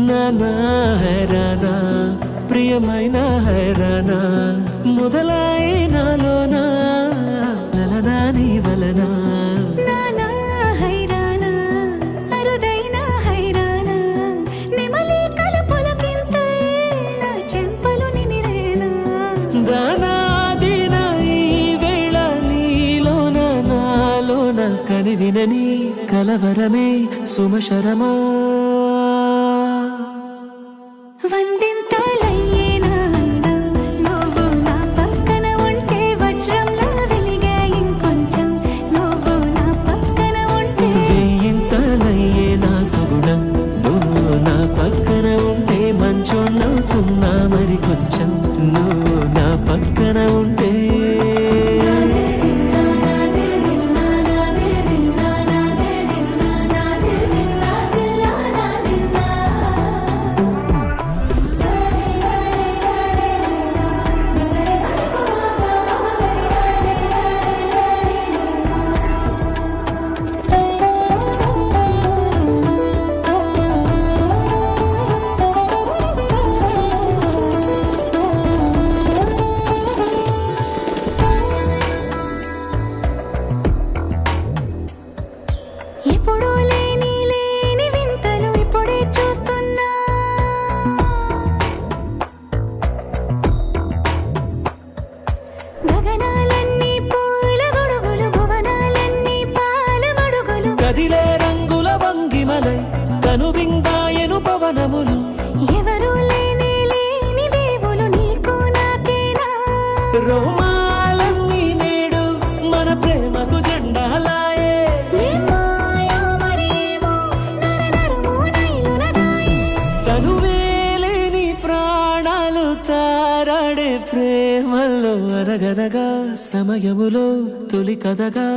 నానా హైరానా ప్రియమైన హైరానా మొదలాయి నాలోనా నలనా నీ వలనా నానా హైరానా అరుదైన హైరానా నెమలి కలుపులకింతే నా చెంపలు నిమిరేనా దానాదిన ఈ వేళ నీలోన నాలోన కనివినని కలవరమే సుమశరమా వందింతలయ్యేనా అందం నువ్వు నా పక్కన ఉంటే వజ్రంలా వెలిగే ఇంకొంచెం నువ్వు నా పక్కన ఉంటే వేయింతలయ్యే నా సగుణం నువ్వు నా పక్కన ఉంటే మంచోళ్ళవుతున్నా మరి కొంచెం నువ్వు నా పక్కన ఉంటే ఎప్పుడూ లేని వింతలు ఇప్పుడే చూస్తున్నా గగనాలన్నీ పూల గొడుగులు భువనాలన్నీ పాల మడుగులు కదిలే రంగుల భంగిమలై కనువిందాయను పవనములు ఎవరూ లేని దేవులు నీకు నాకేనా రోమాలన్నీ నేడు మన ప్రేమకు జెండాలాయే ఏమాయో మరేమో నరనరమో నైలునదాయే తనువేలేని ప్రాణాలు తారాడే ప్రేమల్లో అరగనగా సమయములో తొలి కథగా